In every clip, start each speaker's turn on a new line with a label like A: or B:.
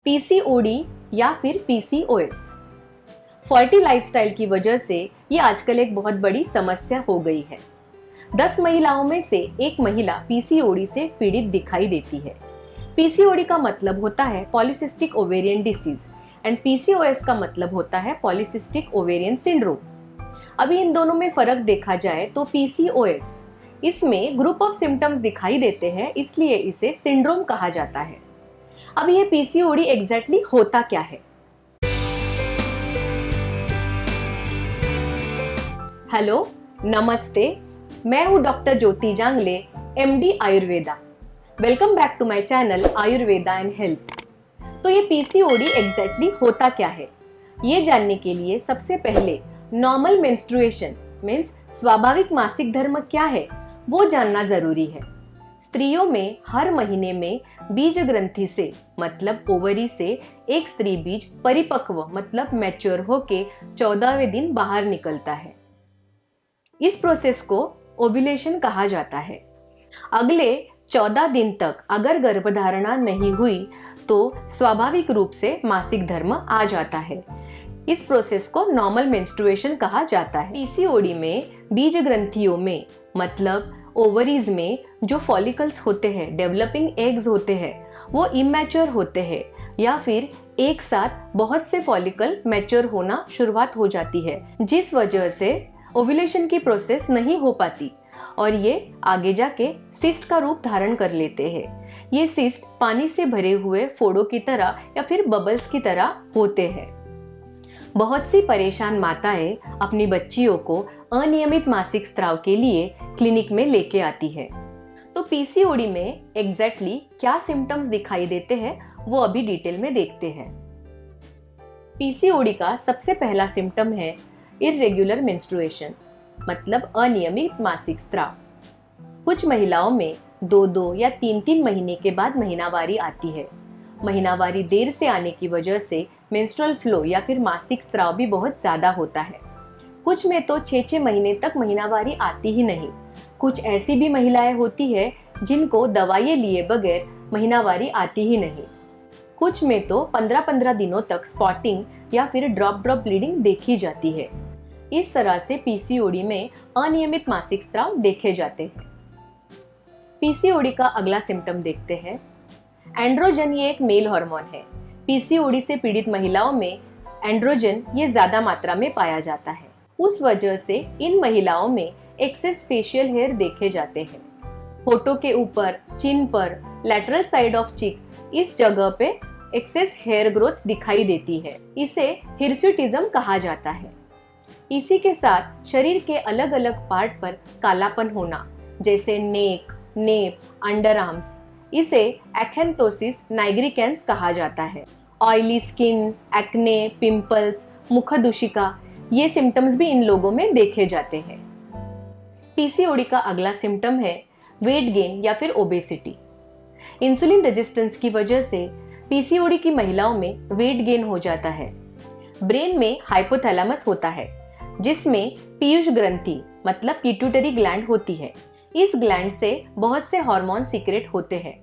A: PCOD या फिर PCOS. Faulty lifestyle की वजह से ये आजकल एक बहुत बड़ी समस्या हो गई है। 10 महिलाओं में से एक महिला पीसीओडी से पीड़ित दिखाई देती है। पीसीओडी का मतलब होता है polycystic ovarian disease and PCOS का मतलब होता है पॉलीसिस्टिक ओवेरियन सिंड्रोम। अभी इन दोनों में फर्क देखा जाए तो पीसीओएस, इसमें ग्रुप ऑफ सिम्टम्स दिखाई देते हैं, इसलिए इसे सिंड्रोम कहा जाता है। अब ये पीसीओडी एग्जैक्टली होता क्या है? हेलो, नमस्ते, मैं हूँ doctor Jyoti Jangle, MD Ayurveda. Welcome back to my channel Ayurveda and health. तो ये पीसीओडी एग्जैक्टली होता क्या है, ये जानने के लिए सबसे पहले नॉर्मल मेंस्ट्रुएशन मीन्स स्वाभाविक मासिक धर्म क्या है वो जानना जरूरी है। स्त्रियों में हर महीने में बीज ग्रंथि से मतलब ओवरी से एक स्त्री बीज परिपक्व मतलब मैच्योर होके 14वें दिन बाहर निकलता है। इस प्रोसेस को ओव्यूलेशन कहा जाता है। अगले 14 दिन तक अगर गर्भधारणा नहीं हुई तो स्वाभाविक रूप से मासिक धर्म आ जाता है। इस प्रोसेस को नॉर्मल मेंस्ट्रुएशन कहा जाता है। पीसीओडी में बीज ग्रंथियों में मतलब ओवरीज में जो फॉलिकल्स होते हैं, डेवलपिंग एग्स होते हैं, वो इमैच्योर होते हैं या फिर एक साथ बहुत से फॉलिकल मैच्योर होना शुरुआत हो जाती है, जिस वजह से ओव्यूलेशन की प्रोसेस नहीं हो पाती और ये आगे जाके सिस्ट का रूप धारण कर लेते हैं। ये सिस्ट पानी से भरे हुए फोड़ों की तरह या फिर बबल्स की तरह होते हैं। बहुत सी परेशान माताएं अपनी बच्चियों को अनियमित मासिक स्राव के लिए क्लिनिक में लेके आती है। तो पीसीओडी में एग्जैक्टली क्या सिम्टम्स दिखाई देते हैं वो अभी डिटेल में देखते हैं। पीसीओडी का सबसे पहला सिम्टम है इर्रेगुलर मेंस्ट्रुएशन मतलब अनियमित मासिक स्राव। कुछ महिलाओं में 2-2 या 3-3 महीने के बाद महीनावारी आती है। महीनावारी देर से आने की वजह से मेंस्ट्रुअल फ्लो या फिर मासिक स्राव भी बहुत ज्यादा होता है। कुछ में तो 6-6 महीने तक महीनावारी आती ही नहीं। कुछ ऐसी भी महिलाएं होती है जिनको दवाइयां लिए बगैर महीनावारी आती ही नहीं। कुछ में तो 15-15 दिनों तक स्पॉटिंग या फिर ड्रॉप ब्लीडिंग देखी जाती है। इस तरह से पीसीओडी में अनियमित मासिक स्राव देखे जाते हैं। पीसीओडी का अगला सिम्टम देखते हैं। एंड्रोजन ये एक मेल हार्मोन है। पीसीओडी से पीड़ित महिलाओं में एंड्रोजन ये ज्यादा मात्रा में पाया जाता है। उस वजह से इन महिलाओं में एक्सेस फेशियल हेयर देखे जाते हैं। होठों के ऊपर, चिन पर, लैटरल साइड ऑफ चिक इस जगह पे एक्सेस हेयर ग्रोथ दिखाई देती है। इसे हिर्सुटिज्म कहा जाता है। इसी के साथ शरीर के अलग अलग पार्ट पर कालापन होना जैसे नेक, नेप, अंडर आर्म्स, इसे एक्नेथोसिस नाइग्रिकेंस कहा जाता है। ऑयली स्किन, एक्ने, पिंपल्स, मुखदुशिका ये सिम्टम्स भी इन लोगों में देखे जाते हैं। पीसीओडी का अगला सिम्टम है वेट गेन या फिर ओबेसिटी। इंसुलिन रेजिस्टेंस की वजह से पीसीओडी की महिलाओं में वेट गेन हो जाता है। ब्रेन में हाइपोथैलेमस होता है जिसमें पीयूष ग्रंथि मतलब पिट्यूटरी ग्लैंड होती है। इस ग्लैंड से बहुत से हार्मोन सीक्रेट होते हैं,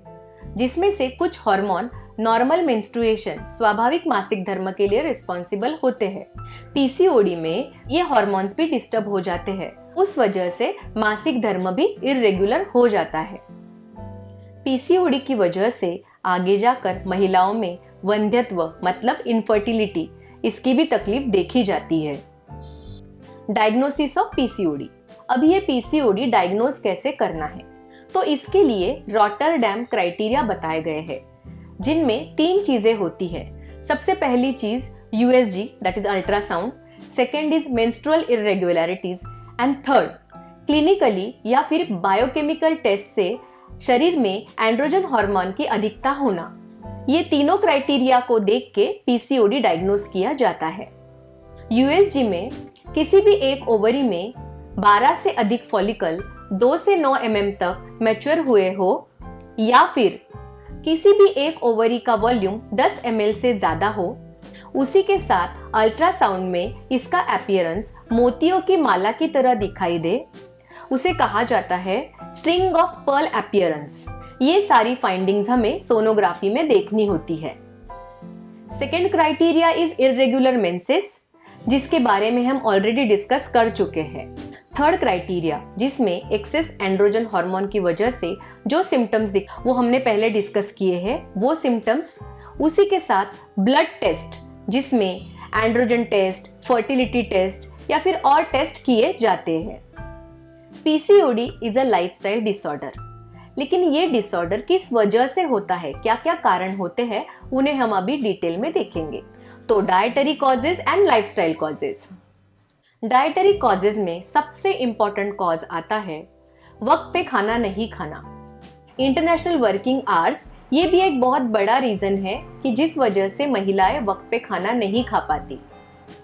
A: जिसमें से कुछ हार्मोन नॉर्मल मेंस्ट्रुएशन स्वाभाविक मासिक धर्म के लिए रिस्पॉन्सिबल होते हैं। पीसीओडी में ये हार्मोन्स भी डिस्टर्ब हो जाते हैं, उस वजह से मासिक धर्म भी इर्रेगुलर हो जाता है। पीसीओडी की वजह से आगे जाकर महिलाओं में वंध्यत्व मतलब इनफर्टिलिटी, इसकी भी तकलीफ देखी जाती है। Diagnosis of PCOD. अब ये पीसीओडी डायग्नोज कैसे करना है, तो इसके लिए रॉटरडैम क्राइटेरिया बताए गए हैं, जिनमें 3 चीजें होती है। सबसे पहली चीज USG that is ultrasound, second is menstrual irregularities and third clinically या फिर बायोकेमिकल टेस्ट से शरीर में एंड्रोजन हार्मोन की अधिकता होना। ये तीनों क्राइटेरिया को देख के पीसीओडी डायग्नोज किया जाता है। यूएसजी में किसी भी एक ओवरी में 12 से अधिक फॉलिकल 2 से 9 mm तक मैच्योर हुए हो या फिर किसी भी एक ओवरी का वॉल्यूम 10 ml से ज्यादा हो, उसी के साथ अल्ट्रासाउंड में इसका अपीयरेंस मोतियों की माला की तरह दिखाई दे, उसे कहा जाता है स्ट्रिंग ऑफ पर्ल अपीयरेंस। ये सारी फाइंडिंग्स हमें सोनोग्राफी में देखनी होती है। Second criteria is irregular menses, जिसके बारे में हम ऑलरेडी डिस्कस कर चुके हैं। थर्ड क्राइटेरिया, जिसमें एक्सेस एंड्रोजन हार्मोन की वजह से जो सिम्टम्स वो हमने पहले डिस्कस किए हैं, वो सिम्टम्स। उसी के साथ ब्लड टेस्ट, जिसमें एंड्रोजन टेस्ट, फर्टिलिटी टेस्ट या फिर और टेस्ट किए जाते हैं। PCOD is a lifestyle disorder, लेकिन ये डिसऑर्डर किस वजह से होता है, क्या क्या कारण होते हैं, उन्हें हम अभी डिटेल में देखेंगे। तो dietary causes and lifestyle causes. Dietary causes में सबसे इंपॉर्टेंट कॉज आता है वक्त पे खाना नहीं खाना। इंटरनेशनल वर्किंग आवर्स, ये भी एक बहुत बड़ा रीजन है कि जिस वजह से महिलाएं वक्त पे खाना नहीं खा पाती।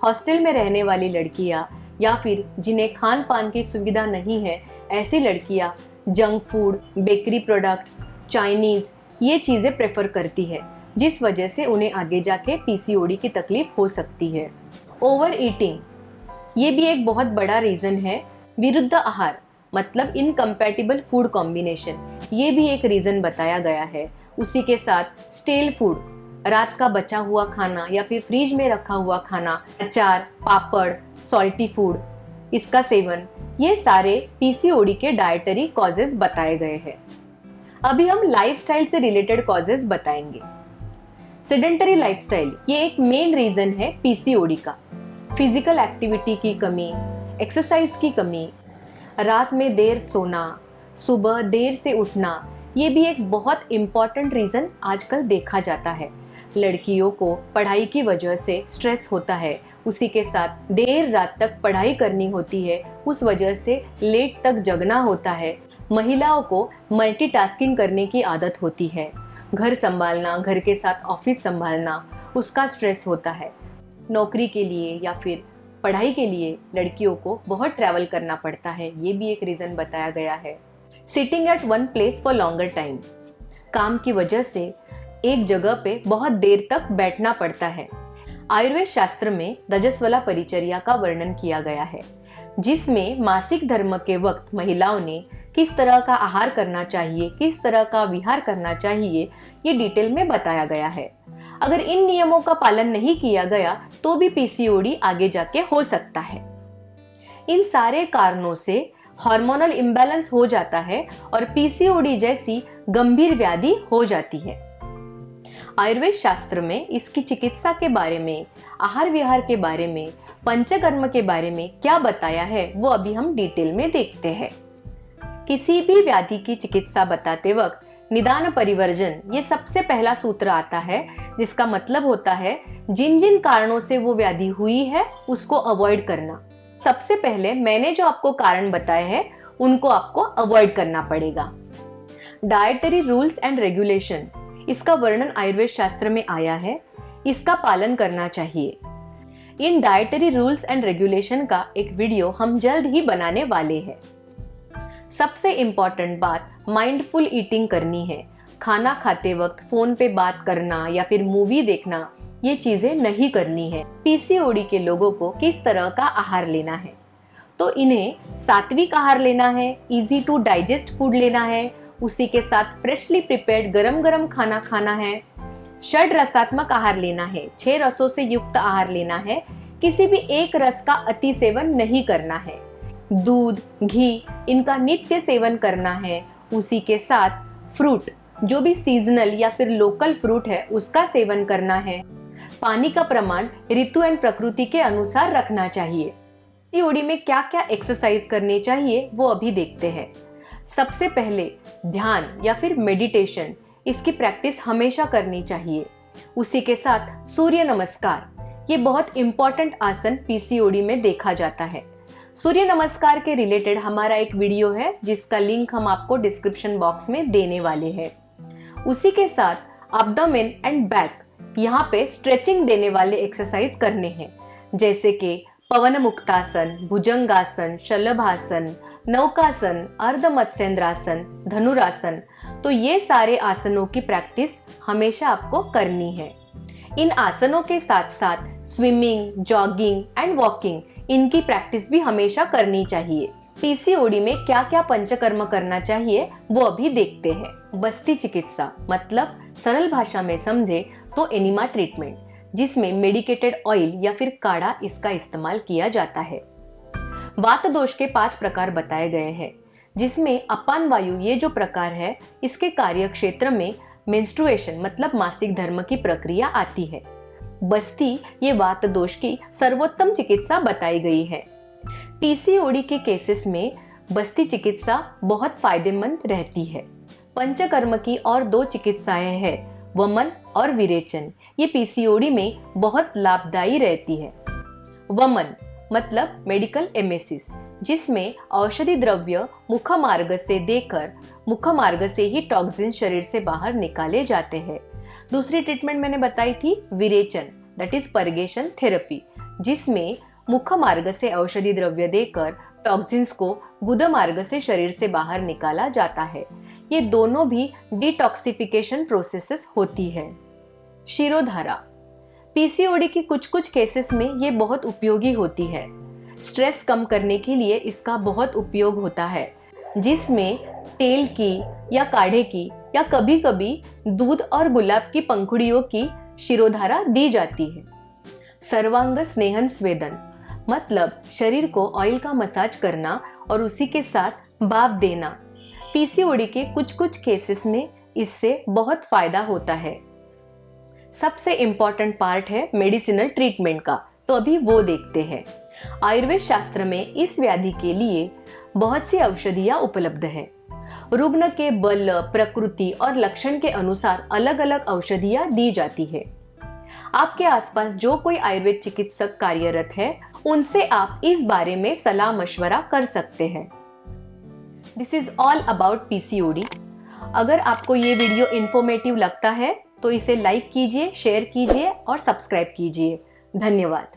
A: हॉस्टल में रहने वाली लड़कियां या फिर जिन्हें खान पान की सुविधा नहीं है, ऐसी लड़कियां junk food, bakery products, Chinese, ये चीजें प्रेफर करती है, जिस वजह से उन्हें आगे जाके पीसीओडी की तकलीफ हो सकती है। ओवर ईटिंग, ये भी एक बहुत बड़ा रीजन है। विरुद्ध आहार मतलब इनकम्पैटिबल फूड कॉम्बिनेशन, ये भी एक रीजन बताया गया है। उसी के साथ स्टेल फूड, रात का बचा हुआ खाना या फिर फ्रिज में रखा हुआ खाना, अचार, पापड़, सॉल्टी फूड, इसका सेवन, ये सारे पीसीओडी के डाइटरी कॉजेज बताए गए हैं। अभी हम लाइफस्टाइल से रिलेटेड कॉजेज बताएंगे। सेडेंटरी लाइफस्टाइल, ये एक मेन रीजन है पीसीओडी का। फिजिकल एक्टिविटी की कमी, एक्सरसाइज की कमी, रात में देर सोना, सुबह देर से उठना, ये भी एक बहुत इम्पॉर्टेंट रीजन आजकल देखा जाता है। लड़कियों को पढ़ाई की वजह से स्ट्रेस होता है, उसी के साथ देर रात तक पढ़ाई करनी होती है, उस वजह से लेट तक जगना होता है। महिलाओं को मल्टीटास्किंग करने की आदत होती है, घर संभालना, घर के साथ ऑफिस संभालना, उसका स्ट्रेस होता है। नौकरी के लिए या फिर पढ़ाई के लिए लड़कियों को बहुत ट्रैवल करना पड़ता है, ये भी एक रीजन बताया गया है। Sitting at one place for longer time, काम की वजह से एक जगह पे बहुत देर तक बैठना पड़ता है। आयुर्वेद शास्त्र में रजस्वला परिचर्या का वर्णन किया गया है, जिसमें मासिक धर्म के वक्त महिलाओं ने किस तरह का आहार करना चाहिए, किस तरह का विहार करना चाहिए, ये डिटेल में बताया गया है। अगर इन नियमों का पालन नहीं किया गया तो भी पीसीओडी आगे जाके हो सकता है। इन सारे कारणों से हार्मोनल इम्बैलेंस हो जाता है और पीसीओडी जैसी गंभीर व्याधि हो जाती है। आयुर्वेद शास्त्र में इसकी चिकित्सा के बारे में, आहार विहार के बारे में, पंचकर्म के बारे में क्या बताया है, वो अभी हम डिटेल में देखते हैं। किसी भी व्याधि की चिकित्सा बताते वक्त निदान परिवर्जन, ये सबसे पहला सूत्र आता है, जिसका मतलब होता है जिन जिन कारणों से वो व्याधि हुई है उसको अवॉइड करना। सबसे पहले मैंने जो आपको कारण बताए हैं उनको आपको अवॉइड करना पड़ेगा। डाइटरी रूल्स एंड रेगुलेशन, इसका वर्णन आयुर्वेद शास्त्र में आया है, इसका पालन करना चाहिए। इन डाइटरी रूल्स एंड रेगुलेशन का एक वीडियो हम जल्द ही बनाने वाले हैं। सबसे इम्पॉर्टेंट बात, माइंडफुल ईटिंग करनी है। खाना खाते वक्त फोन पे बात करना या फिर मूवी देखना, ये चीजें नहीं करनी है। पीसीओडी के लोगों को किस तरह का आहार लेना है, तो इन्हें सात्विक आहार लेना है, इजी टू डाइजेस्ट फूड लेना है, उसी के साथ फ्रेशली प्रिपेयर्ड गरम गरम खाना खाना है, षड रसात्मक आहार लेना है, 6 रसों से युक्त आहार लेना है, किसी भी एक रस का अति सेवन नहीं करना है, दूध, घी, इनका नित्य सेवन करना है, उसी के साथ फ्रूट, जो भी सीजनल या फिर लोकल फ्रूट है उसका सेवन करना है। पानी का प्रमाण ऋतु एंड प्रकृति के अनुसार रखना चाहिए। पीसीओडी में क्या क्या एक्सरसाइज करनी चाहिए वो अभी देखते हैं। सबसे पहले ध्यान या फिर मेडिटेशन, इसकी प्रैक्टिस हमेशा करनी चाहिए। उसी के साथ सूर्य नमस्कार, ये बहुत इंपॉर्टेंट आसन पीसीओडी में देखा जाता है। सूर्य नमस्कार के रिलेटेड हमारा एक वीडियो है, जिसका लिंक हम आपको डिस्क्रिप्शन बॉक्स में देने वाले हैं। उसी के साथ एब्डोमेन एंड बैक, यहाँ पे स्ट्रेचिंग देने वाले एक्सरसाइज करने हैं, जैसे कि पवन मुक्तासन, भुजंगासन, शलभासन, नौकासन, अर्ध मत्स्येंद्रासन, धनुरासन, तो ये सारे आसनों की प्रैक्टिस हमेशा आपको करनी है। इन आसनों के साथ साथ स्विमिंग, जॉगिंग एंड वॉकिंग, इनकी प्रैक्टिस भी हमेशा करनी चाहिए। पीसीओडी में क्या क्या पंचकर्म करना चाहिए वो अभी देखते हैं। बस्ती चिकित्सा मतलब सरल भाषा में समझे तो एनिमा ट्रीटमेंट, जिसमें मेडिकेटेड ऑयल या फिर काढ़ा इसका इस्तेमाल किया जाता है। वात दोष के 5 प्रकार बताए गए हैं, जिसमें अपान वायु ये जो प्रकार है इसके कार्य क्षेत्र में मेंस्ट्रुएशन मतलब मासिक धर्म की प्रक्रिया आती है। बस्ती ये वात दोष की सर्वोत्तम चिकित्सा बताई गई है। पीसीओडी के केसेस में बस्ती चिकित्सा बहुत फायदेमंद रहती है। पंचकर्म की और 2 चिकित्साएं हैं, वमन और विरेचन। ये पीसीओडी में बहुत लाभदायी रहती है। वमन मतलब मेडिकल एमेसिस, जिसमें औषधि द्रव्य मुख मार्ग से देकर मुख मार्ग से ही टॉक्सिन शरीर से बाहर निकाले जाते हैं। दूसरी ट्रीटमेंट मैंने बताई थी विरेचन, दैट इज परगेशन थेरेपी, जिसमें मुख मार्ग से औषधि द्रव्य देकर टॉक्सिन्स को गुद मार्ग से शरीर से बाहर निकाला जाता है। ये दोनों भी डिटॉक्सिफिकेशन प्रोसेसेस होती है। शिरोधारा पीसीओडी की कुछ केसेस में ये बहुत उपयोगी होती है। स्ट्रेस कम करने के लिए इसका बहुत उपयोग होता है, जिसमें तेल की या काढ़े की या कभी कभी दूध और गुलाब की पंखुड़ियों की शिरोधारा दी जाती है। सर्वांग स्नेहन स्वेदन मतलब शरीर को ऑयल का मसाज करना और उसी के साथ भाप देना। पीसीओडी के कुछ केसेस में इससे बहुत फायदा होता है। सबसे इम्पॉर्टेंट पार्ट है मेडिसिनल ट्रीटमेंट का, तो अभी वो देखते हैं। आयुर्वेद शास्त्र में इस व्याधि के लिए बहुत सी औषधियां उपलब्ध है। रुग्ण के बल, प्रकृति और लक्षण के अनुसार अलग अलग औषधियां दी जाती है। आपके आसपास जो कोई आयुर्वेद चिकित्सक कार्यरत है, उनसे आप इस बारे में सलाह मशवरा कर सकते हैं। This is all about PCOD. अगर आपको ये वीडियो इंफॉर्मेटिव लगता है तो इसे लाइक कीजिए, शेयर कीजिए और सब्सक्राइब कीजिए। धन्यवाद।